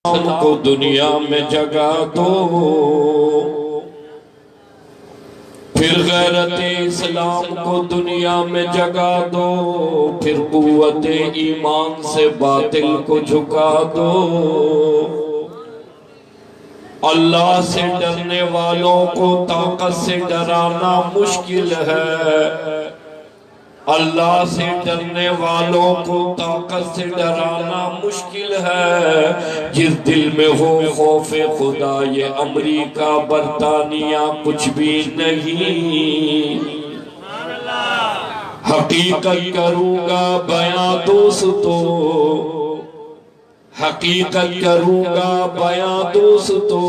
کو دنیا میں جگا دو، پھر غیرت اسلام کو دنیا میں جگا دو، پھر قوت ایمان سے باطل کو جھکا دو۔ اللہ سے ڈرنے والوں کو طاقت سے ڈرانا مشکل ہے، اللہ سے ڈرنے والوں کو طاقت سے ڈرانا مشکل ہے۔ جس دل میں ہو خوف خدا یہ امریکہ برطانیہ کچھ بھی نہیں۔ حقیقت کروں گا بیاں دوستو، حقیقت کروں گا بیاں دوستو،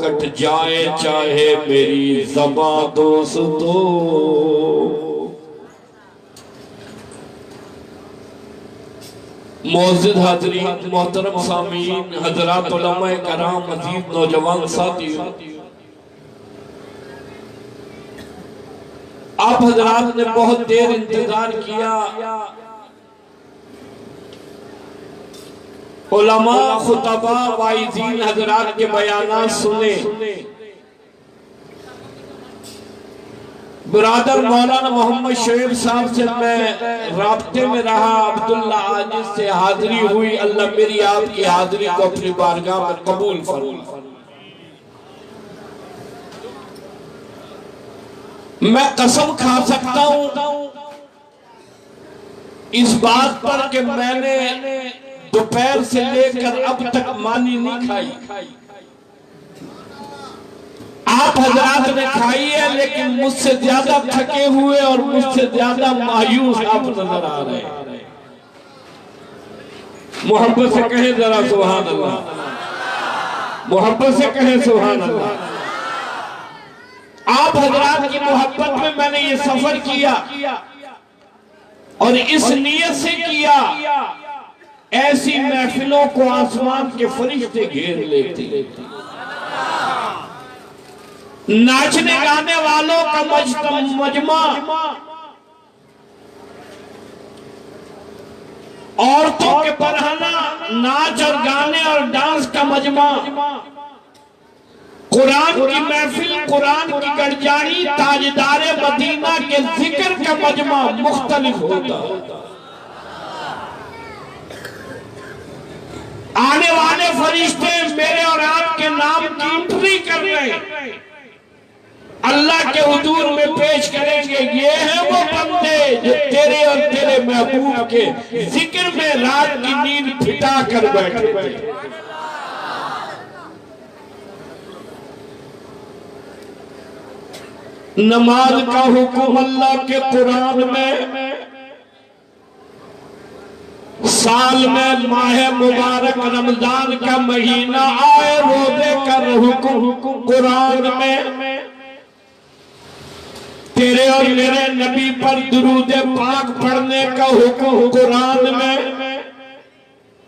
کٹ جائے چاہے میری زباں دوستو۔ معزز حضرات، محترم سامعین، حضرات علماء کرام، مزید نوجوان ساتھی، آپ حضرات نے بہت دیر انتظار کیا۔ علماء، خطباء، واعظین حضرات کے بیانات سنے۔ برادر مولانا محمد شعیب صاحب سے میں رابطے میں رہا، عبداللہ عاجز سے حاضری ہوئی۔ اللہ میری آپ کی حاضری کو اپنی بارگاہ میں قبول فرمائے۔ میں قسم کھا سکتا ہوں اس بات پر کہ میں نے دوپہر سے لے کر اب تک مانی نہیں کھائی۔ آپ حضرات نے کھائی ہے، لیکن مجھ سے زیادہ تھکے ہوئے اور مجھ سے زیادہ مایوس آپ نظر آ رہے ہیں۔ محبت سے کہیں ذرا سبحان اللہ، محبت سے کہیں سبحان اللہ۔ آپ حضرات کی محبت میں نے یہ سفر کیا اور اس نیت سے کیا، ایسی محفلوں کو آسمان کے فرشتے گھیر لیتے، ناچنے گانے والوں کا مجمع، عورتوں کے برہنہ ناچ اور گانے اور ڈانس کا مجمع، قرآن کی محفل، قرآن کی گرجاری، تاجدار مدینہ کے ذکر کا مجمع مختلف ہوتا۔ آنے والے فرشتے میرے اور آپ کے نام کی انٹری کر رہے ہیں، اللہ کے حضور میں پیش کریں گے۔ یہ ہیں وہ بندے جو تیرے اور تیرے محبوب کے ذکر میں رات کی نیند پھٹا کر بیٹھے تھے۔ نماز کا حکم اللہ کے قرآن میں، سال میں ماہ مبارک رمضان کا مہینہ آئے روزے کا حکم قرآن میں، تیرے اور میرے نبی پر درود پاک پڑھنے کا حکم قرآن میں،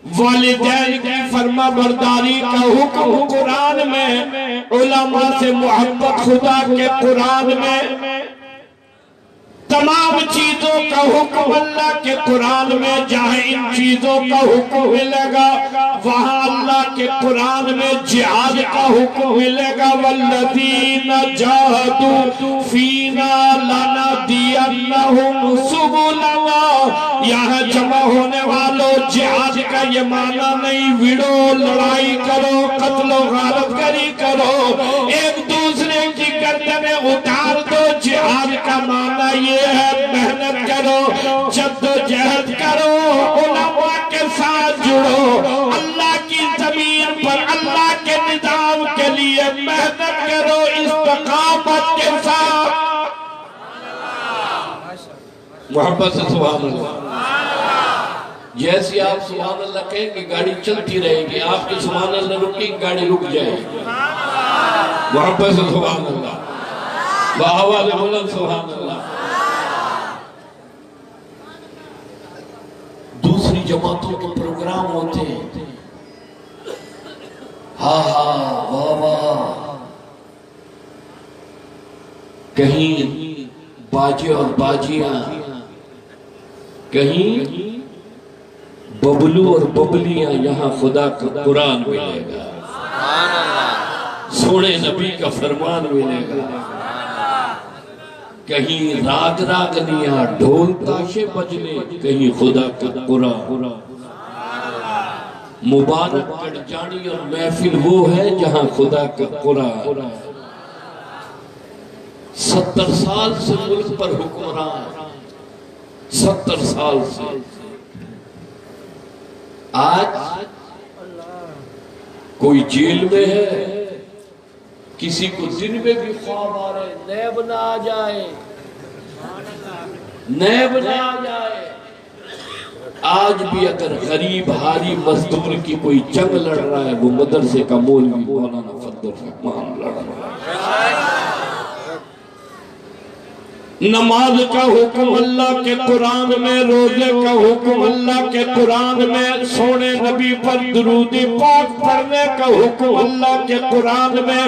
والدین کی فرما برداری کا حکم قرآن میں، علماء سے محبت خدا کے قرآن میں، تمام چیزوں کا حکم اللہ کے قرآن میں۔ جہاں ان چیزوں کا حکم ملے گا وہاں اللہ کے قرآن میں جہاد کا حکم ملے گا۔ والذین جاہدوا فینا لنہدینہم سبلنا۔ یہاں جمع ہونے والوں، جہاد کا یہ معنی نہیں وڑو، لڑائی کرو، قتل و غارت گری کرو، ایک دوسرے کی گردنیں اتار دو۔ جہاد کا معنی یہ ہے محنت کرو، جد و جہد کرو، علماء کے ساتھ جڑو، اللہ کی زمین پر اللہ کے نظام کے لیے محنت کرو استقامت کے ساتھ۔ محبت سے سبحان اللہ۔ جیسے آپ سبحان اللہ کہیں کہ گاڑی چلتی رہے گی، آپ کی سبحان اللہ رکی گاڑی رک جائے گی۔ محبت سے سبحان اللہ، بآواز بلند سبحان اللہ۔ دوسری جماعتوں کے پروگرام ہوتے ہیں، ہاں ہاں واہ واہ، کہیں باجے اور باجیاں، کہیں ببلو اور ببلیاں یہاں خدا کا قرآن ملے گا، سونے نبی کا فرمان ملے گا، کہیں راگ راگنیاں ڈھول تاشے بجنے، کہیں خدا کا قرآن۔ مبارک گڑجانی اور محفل وہ ہے جہاں خدا کا قرآن۔ 70 سال سے ملک پر حکمران، 70 سال سے۔ آج کوئی جیل میں ہے، کسی کو دن میں بھی خواب آ رہے، نیب نہ آ جائے، نیب نہ آ جائے۔ آج بھی اگر غریب حالی مزدور کی کوئی جنگ لڑ رہا ہے، وہ مدرسے کا مولوی مولانا فضل الرحمان لڑ رہا ہے۔ نماز کا حکم اللہ کے قرآن میں، روزے کا حکم اللہ کے قرآن میں، سونے نبی پر درود پاک پڑھنے کا حکم اللہ کے قرآن میں،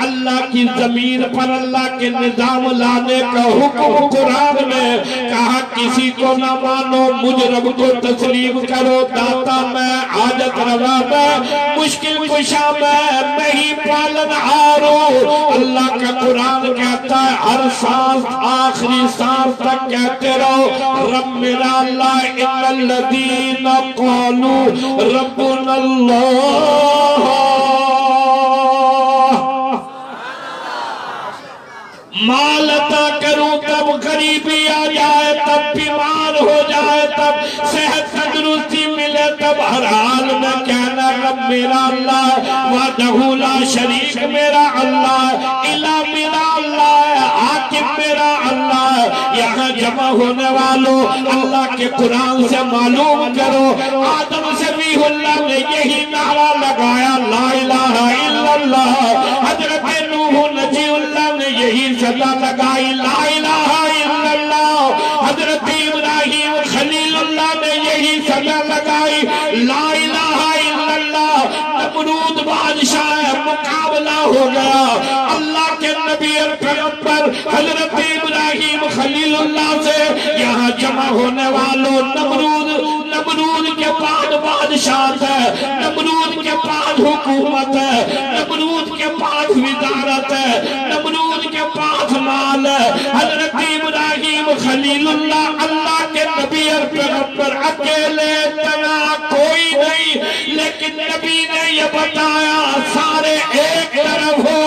اللہ کی زمین پر اللہ کے نظام لانے کا حکم قرآن میں۔ کہا کسی کو نہ مانو، مجھ رب کو تسلیم کرو، داتا میں، حاجت روا میں، مشکل کشا میں ہی پالن ہارو۔ اللہ کا قرآن کہتا ہے ہر سانس آخری سانس تک کہتے رہو رب میرا اللہ، ان الذین قالوا ربنا اللہ۔ مال عطا کروں تب غریبی آ جائے، تب بیمار ہو جائے، تب صحت تندرستی ملے، تب ہر حال میں کہنا رب میرا اللہ، وحدہ لا شریک میرا اللہ، الہ میرا اللہ، حاکم میرا اللہ۔ یہاں جمع ہونے والوں اللہ کے قرآن سے معلوم کرو، آدم صفی اللہ نے یہی نعرہ لگایا لا الہ الا اللہ، حضرت نوح نجی اللہ نے یہی صدا لگائی لا الہ الا اللہ، حضرت ابراہیم خلیل اللہ نے یہی صدا لگائی لا الہ الا اللہ۔ نمرود بادشاہ مقابلہ ہو گیا، اللہ کے نبی اور پیغمبر حضرت ابراہیم خلیل اللہ سے۔ یہاں جمع ہونے والوں نمرود کے بعد بادشاہ ہے، نمرود کے بعد حکومت ہے، نمرود کے بعد وزارت ہے، نمرود کے پاس مال ہے۔ حضرت ابراہیم خلیل اللہ اللہ کے نبی اور پیغمبر اکیلے تنہا کوئی نہیں، لیکن نبی نے یہ بتایا سارے ایک طرف ہو،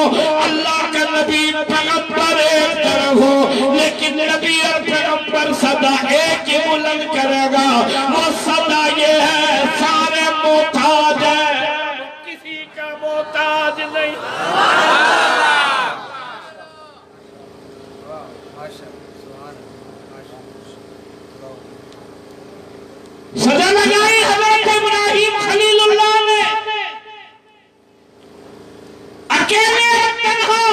اللہ کا نبی پیغمبر ایک طرف ہو، لیکن نبی اور پیغمبر صدا ایک ہی بلند کرے گا، وہ صدا یہ ہے سارے محتاج ہیں، کسی کا محتاج نہیں۔ صدا لگائی حضرت ابراہیم خلیل اللہ نے، اکیلے تنہا۔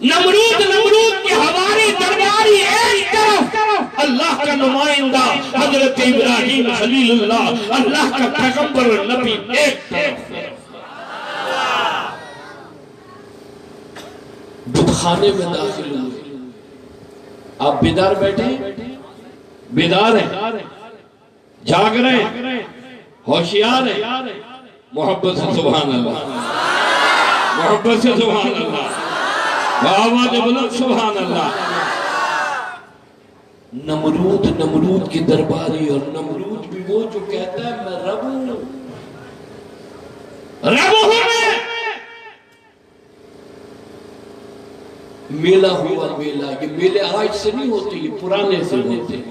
نمرود کے ہواری درباری ایک طرف، اللہ کا نمائندہ حضرت ابراہیم خلیل اللہ اللہ کا پیغمبر نبی ایک طرف۔ بتخانے میں داخل ہوئے، آپ بیدار بیٹھے، بیدار ہیں، جاگ رہے ہیں، ہوشیار ہیں، محبت سے سبحان اللہ، محبت سے سبحان اللہ، آواز بلند سبحان اللہ۔ نمرود کی درباری، اور نمرود بھی وہ جو کہتا ہے میں رب ہوں، رب ہوں میں۔ میلہ ہوا میلہ، یہ میلے آج سے نہیں ہوتے، یہ پرانے سے ہوتے۔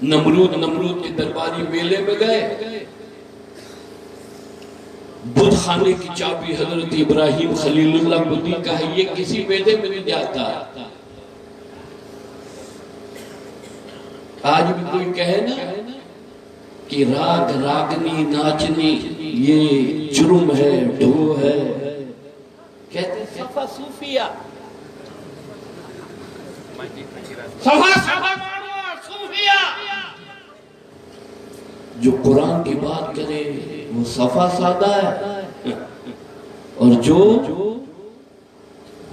نمرود کے درباری میلے میں گئے، بدھ خانے کی چابی حضرت ابراہیم خلیل اللہ کو دی، کہا یہ کسی میلے میں نہیں جاتا۔ آج بھی کوئی کہے نا کہ راگ راگنی ناچنی یہ جرم ہے، ڈھو ہے، کہتے ہیں صفا صوفیہ، صفا صوفیہ۔ جو قرآن کی بات کرے وہ صفا سادہ ہے، اور جو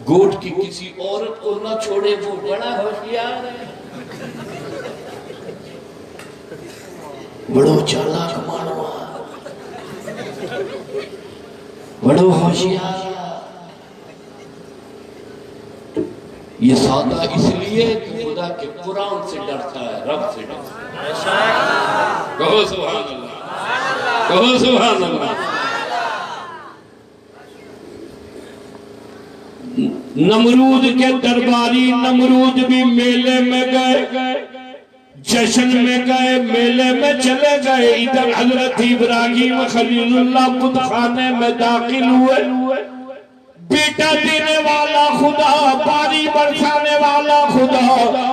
گوٹ کی کسی عورت کو نہ چھوڑے وہ بڑا ہوشیار ہے۔ بڑو چالاک مانوا، بڑو ہوشیار. یہ سادہ اس لیے کہ خدا کے قرآن سے ڈرتا ہے، رب سے ڈرتا ہے. کہو سبحان اللہ، کہو سبحان اللہ. نمرود کے درباری نمرود بھی میلے میں گئے، جشن میں گئے، میلے میں چلے گئے. ادھر حضرت ابراہیم خلیل اللہ بت خانے میں داخل ہوئے. بیٹا دینے والا خدا، باری برسانے والا خدا،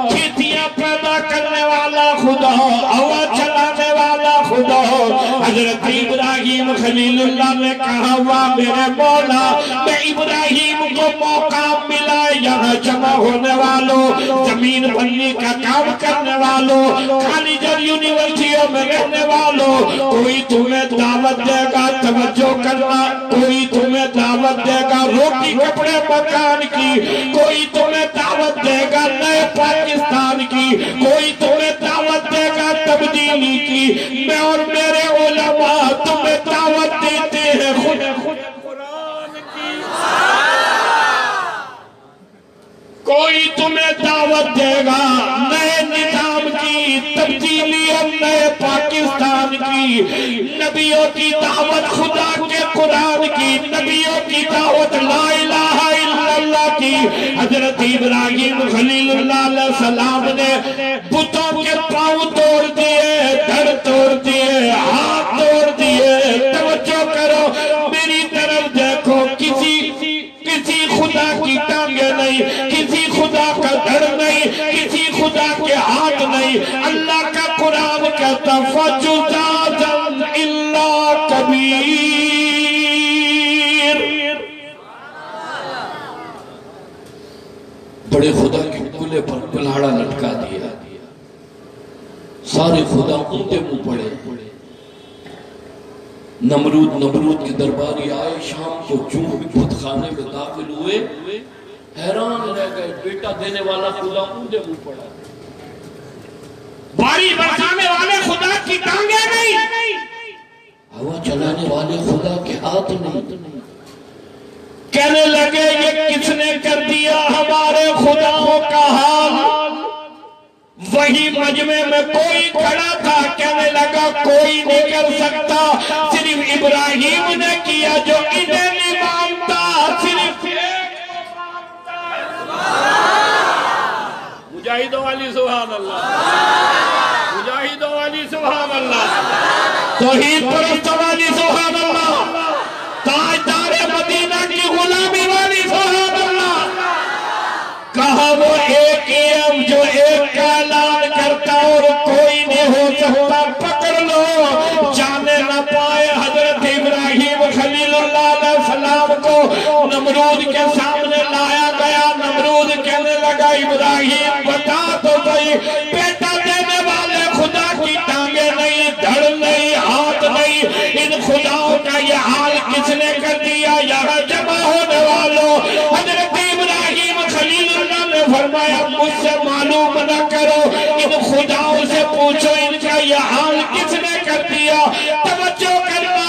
کھیتیاں پیدا کرنے والا خدا، ہوا چلانے والا خدا. حضرت ابراہیم خلیل اللہ نے کہا واہ میرے مولا، میں ابراہیم کو موقع ملا یہاں جمع ہونے والوں، زمین بننے کا کام کرنے والوں، کالجر یونیورسٹیوں میں رہنے والوں، کوئی تمہیں دعوت دے گا توجہ کرنا، کوئی تمہیں دعوت دے گا روٹی کپڑے مکان کی، کوئی تمہیں دعوت دے گا نئے پاکستان کی، کوئی تمہیں دعوت دے گا تبدیلی کی. میں اور میرے علماء تمہیں دعوت دیتے ہیں خود قرآن کی. کوئی تمہیں دعوت دے گا نئے نظام کی، تبدیلی اور نئے پاکستان کی. نبیوں کی دعوت خدا کے قرآن کی، نبیوں کی دعوت لا الہ الا اللہ کی. حضرت ابراہیم خلیل اللہ علیہ السلام نے بتوں کے پاؤں توڑ دیے، دھڑ توڑ دیے، ہاتھ توڑ دیے. توجہ کرو میری طرف دیکھو، کسی خدا کی ٹانگیں نہیں، کسی خدا کا دھڑ نہیں، کسی خدا کے ہاتھ نہیں. اللہ کا قرآن کہتا فَجُزَازًا إِلَّا كَبِيرٌ. بڑے خدا کے کلے پر کلاڑا لٹکا دیا، سارے خدا ان کے منہ پڑے. نمرود کے درباری آئے شام کو، جو بت خانے میں داخل ہوئے حیران رہ گئے. بیٹا دینے والا خدا ان کے منہ پڑا، باری برسانے والے خدا کی ٹانگیں نہیں، ہوا چلانے والے خدا کے ہاتھ نہیں. کہنے لگے یہ کس نے کر دیا ہمارے خداؤں کا حال. وہی مجمع میں کوئی کھڑا تھا، کہنے لگا کوئی نہیں کر سکتا، صرف ابراہیم نے کیا جو انہیں نہیں مانتا، صرف مجاہدوں والی سبحان اللہ، مجاہدوں والی سبحان اللہ، توحید پرستوں والی سبحان اللہ، تاجدار مدینہ کی غلامی والی سبحان اللہ. کہا وہ ایک ہی اب جو ایک کا اعلان کرتا اور کوئی نہیں ہو سکتا، پکڑ لو. جانے نہ پائے حضرت ابراہیم خلیل اللہ علیہ السلام کو نمرود کے سامنے لایا گیا. نمرود کہنے لگا ابراہیم بتا تو صحیح، بیٹا دینے والے خدا کی ٹانگیں نہیں، دھڑ نہیں، ہاتھ نہیں، ان خداؤں کا یہ حال کس نے کر دیا یہاں جمع ہونے والوں. حضرت ابراہیم خلیل اللہ نے فرمایا مجھ سے معلوم نہ کرو، ان خداؤں سے پوچھو ان کا یہ حال کس نے کر دیا. توجہ کرنا،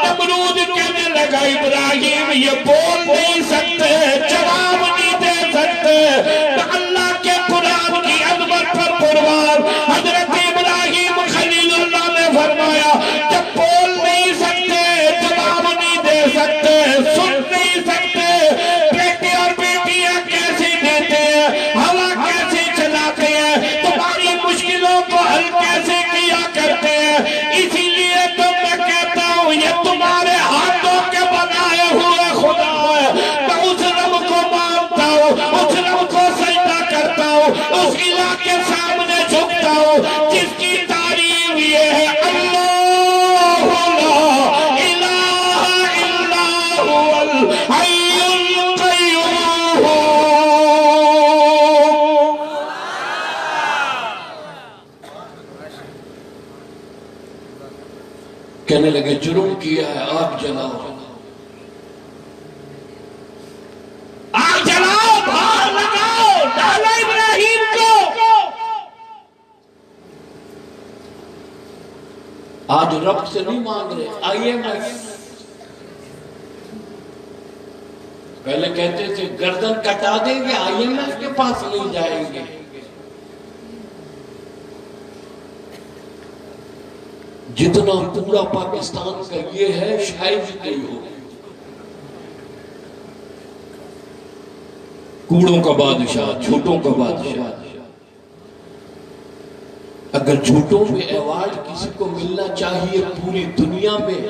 نمرود کہنے لگا ابراہیم یہ بول نہیں سکتے، جواب نہیں دے سکتے. اللہ کے قرآن کی عظمت پر قربان حضرت ابراہیم خلیل اللہ نے فرمایا جب بول نہیں سکتے، جواب نہیں دے سکتے، سن نہیں سکتے، بیٹے اور بیٹیاں کیسے دیتے ہیں، ہوا کیسے چلاتے ہیں، تمہاری مشکلوں کو حل کیسے کیا کرتے ہیں. اسی لیے تو میں کہتا ہوں یہ تمہارے ہاتھوں کے بنائے ہوئے خدا ہے. میں اس رب کو مانتا ہوں، اس رب کو سجدہ کرتا ہوں، اس الہ کے سامنے جھکتا ہوں جس کی تعریف یہ ہے اللہ لا الہ الا هو الحی القیوم. کہنے لگے جرم کیا ہے، آگ جلاؤ، آگ جلاؤ، بھار لگاؤ، ڈالو ابراہیم کو. آج رب سے نہیں مانگ رہے IMF. پہلے کہتے تھے گردن کٹا دیں گے IMF کے پاس نہیں جائیں گے. جتنا پورا پاکستان کا یہ ہے شاید نہیں ہو. کوڑوں کا بادشاہ، جھوٹوں کا بادشاہ. اگر جھوٹوں میں ایوارڈ کسی کو ملنا چاہیے پوری دنیا میں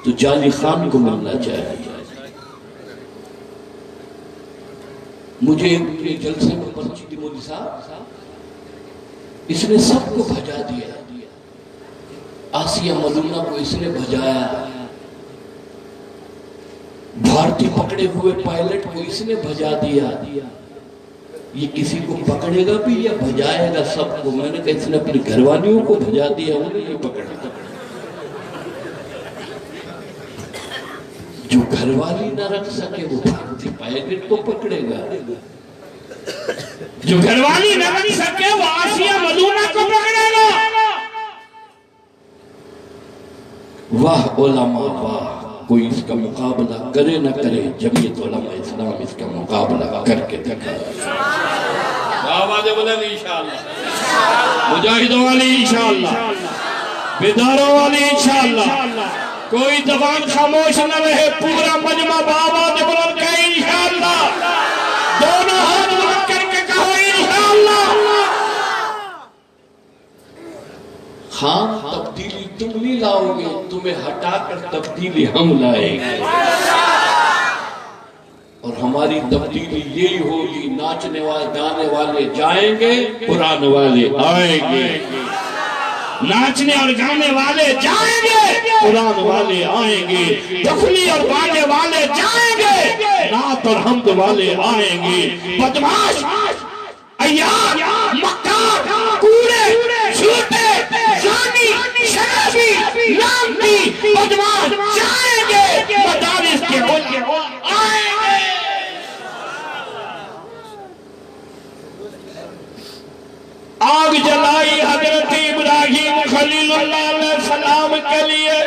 تو جعلی خان کو ملنا چاہیے. مجھے ایک جلسے میں پرچی دی مودی صاحب، اس نے سب کو بھجا دیا. آسیہ مدونہ کو اس نے بھجایا، بھارتی پکڑے ہوئے پائلٹ کو اس نے بھجا دیا. یہ کسی کو پکڑے گا بھی یا بھجائے گا سب کو؟ میں نے کہا اس نے اپنی گھر والیوں کو بھجا دیا، انہیں نہیں پکڑا. جو گھر والی نہ رکھ سکے وہ بھارتی پائلٹ کو پکڑے گا. جو گھر والی نہ رکھ سکے وہ آسیہ مدونہ کو پکڑے گا. واہ علماء واہ، کوئی اس کا مقابلہ کرے نہ کرے. جمعیت علماء اسلام اس کا مقابلہ کر کے دکھا. آواز بلند انشاءاللہ، مجاہدوں والی انشاءاللہ، بیداروں والی انشاءاللہ. کوئی زبان خاموش نہ رہے، پورا مجمع بآواز بلند کہے انشاءاللہ. دونوں ہاتھ بلند کر کے کہو انشاءاللہ. خان تبدیلی تم نہیں لاؤ گے، تمہیں ہٹا کر تبدیلی ہم لائیں گے. اور ہماری تبدیلی یہی ہوگی، ناچنے والے گانے والے جائیں گے، قرآن والے آئیں گے. ناچنے اور گانے والے جائیں گے، قرآن والے آئیں گے. دفنی اور بانے والے جائیں گے، نعت اور حمد والے آئیں گے. بدماش، عیار، مکار، کوڑے، جھوٹے، زانی، شرابی، لعنتی، بدماش جائیں گے، مدارس کے علماء آئیں گے. آگ جلائی حضرت ابراہیم خلیل اللہ علیہ السلام کے لیے.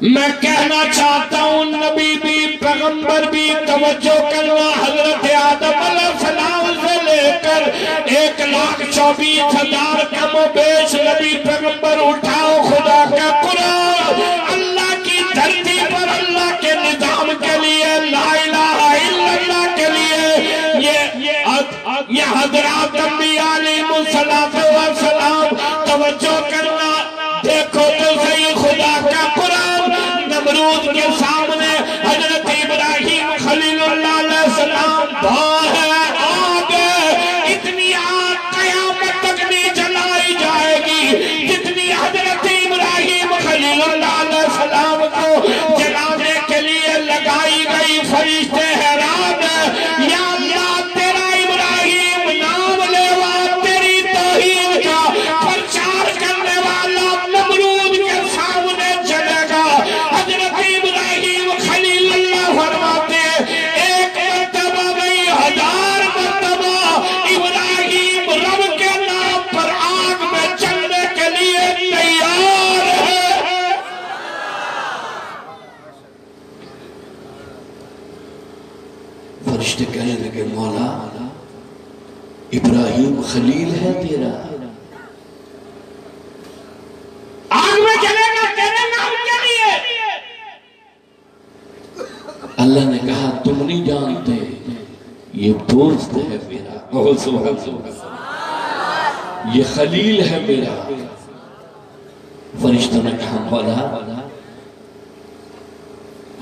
میں کہنا چاہتا ہوں نبی بھی پیغمبر بھی توجہ کرنا. حضرت آدم علیہ السلام سے لے کر 1,24,000 کم و بیش نبی پیغمبر اٹھاؤ خدا کا قرآن اللہ کی دھرتی پر اللہ کے نظام کے لیے، لا الہ الا اللہ کے لیے. یہ حضرات انبیاء علیہ السلام توجہ کرنا. دیکھو تو صحیح خدا کا قرآن نمرود کے سامنے حضرت ابراہیم خلیل اللہ علیہ السلام آگ، اتنی آگ قیامت تک نہیں جلائی جائے گی جتنی حضرت ابراہیم خلیل اللہ علیہ السلام کو جلانے کے لیے لگائی گئی. فرشتے حیران ہیں، یا اللہ تیرا ابراہیم نام لیوا، تیری توحید کا پرچار کرنے والا نمرود کے سامنے جلے گا. حضرت ابراہیم خلیل اللہ فرماتے ہیں ایک مرتبہ نہیں 1000 مرتبہ ابراہیم رب کے نام پر آگ میں چلنے کے لیے تیار ہے. فرشتے کہنے لگے مولا ابراہیم خلیل ہے تیرا، آگ میں چلے گا تیرے نام کے لیے. اللہ نے کہا تم نہیں جانتے یہ دوست ہے میرا. کہو سبحان اللہ، یہ خلیل ہے میرا. فرشتوں نے کہا مولا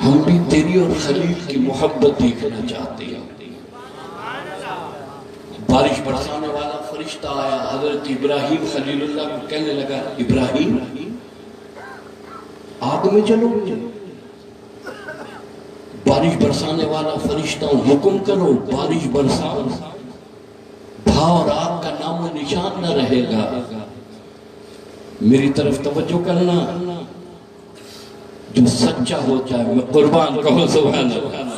ہم بھی تیری اور خلیل کی محبت دیکھنا چاہتے ہیں. بارش برسانے والا فرشتہ آیا، حضرت ابراہیم خلیل اللہ کو کہنے لگا ابراہیم آگ میں چلو گے؟ بارش برسانے والا فرشتہ حکم کرو بارش برساؤ، بھاؤ اور آگ کا نام و نشان نہ رہے گا. میری طرف توجہ کرنا، جو سچا ہو جائے میں قربان. کہو سبحان اللہ.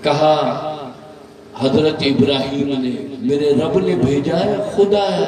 کہا حضرت ابراہیم نے میرے رب نے بھیجا ہے، خدا ہے.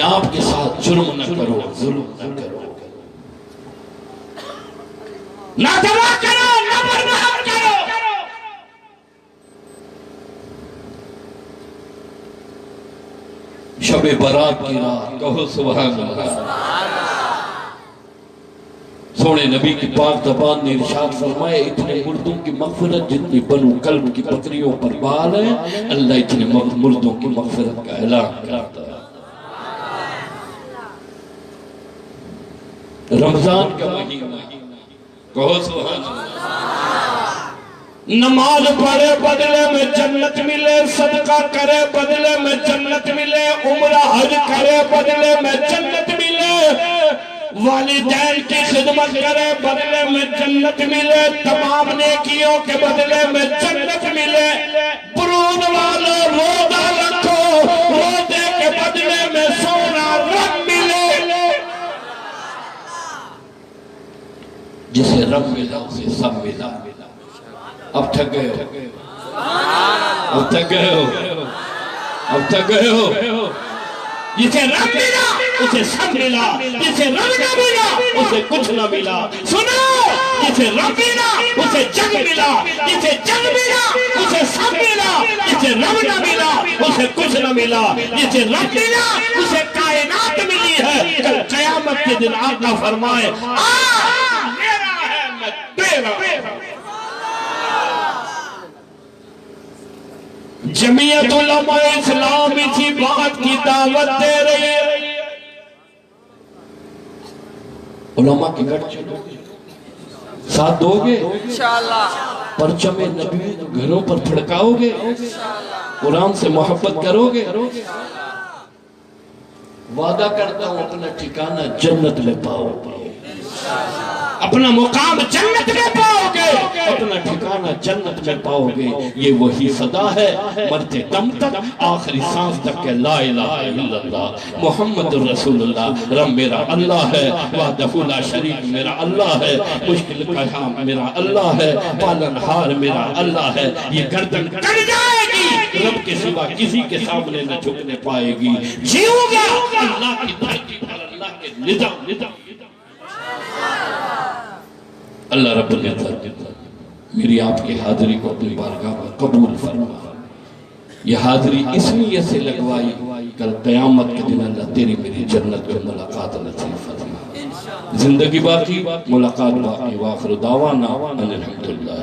اپنے آپ کے ساتھ جرم نہ کرو، ظلم نہ کرو، نہ دوا کرو، نہ برباد کرو۔ شب برات کی رات کہو سبحان اللہ۔ سونے نبی کی پاک زبان نے ارشاد فرمایا اتنے مردوں کی مغفرت جتنی بنو کلب کی بکریوں پر بال ہے، اللہ اتنے مردوں کی مغفرت کا اعلان کرتا ہے۔ رمضان کا مہینہ کہو سبحان اللہ۔ نماز پڑھے بدلے میں جنت ملے، صدقہ کرے بدلے میں جنت ملے، عمرہ حج کرے بدلے میں جنت ملے، والدین کی خدمت کرے بدلے میں جنت ملے، تمام نیکیوں کے بدلے میں جنت ملے۔ برود والوں روزہ رکھو، روزے کے بدلے میں سونا رب ملے۔ جسے رب ملا اسے سب ملا۔ اب تھک گئے ہو، اب تھک گئے ہو، اب تھک گئے ہو۔ جسے رب ملا اسے سب ملا، جسے رب نہ ملا اسے کچھ نہ ملا۔ سنو، جسے رب ملا اسے جنگ ملا، جسے جنگ ملا اسے سب ملا، جسے رب نہ ملا اسے کچھ نہ ملا۔ جسے رب ملا اسے کائنات ملی ہے۔ کل قیامت کے دن آقا فرمائے میرا ہے میں تیرا۔ جمعیت علماء اسلام اسی بات کی دعوت دے رہی ہے۔ علماء کی گھٹ چلو گے، ساتھ دو گے پرچم نبی گھروں پر پھڑکاؤ گے، قرآن سے محبت کرو گے۔ وعدہ کرتا ہوں اپنا ٹھکانہ جنت میں پاؤ گے، اپنا مقام جنت میں پاؤ گے، اپنا ٹھکانہ جنت میں پاؤ گے۔ یہ وہی صدا ہے مرتے دم تک، آخری سانس تک کہ لا الہ الا اللہ محمد الرسول اللہ۔ رب میرا اللہ ہے، وحدہ لا شریک میرا اللہ ہے، مشکل کشا میرا اللہ ہے، پالن ہار میرا اللہ ہے۔ یہ گردن کٹ جائے گی، رب کے سوا کسی کے سامنے نہ جھکنے پائے گی۔ جیوں گا اللہ کی دھرتی پر اللہ کے نظام۔ اللہ رب العزت میری آپ کی حاضری کو اپنی بارگاہ میں قبول فرما۔ یہ حاضری اس لیے سے لگوائی، کل قیامت کے دن اللہ تیری میری جنت میں ملاقات نصیب فرما۔ زندگی باقی، ملاقات باقی، وآخر دعوانا ان الحمدللہ۔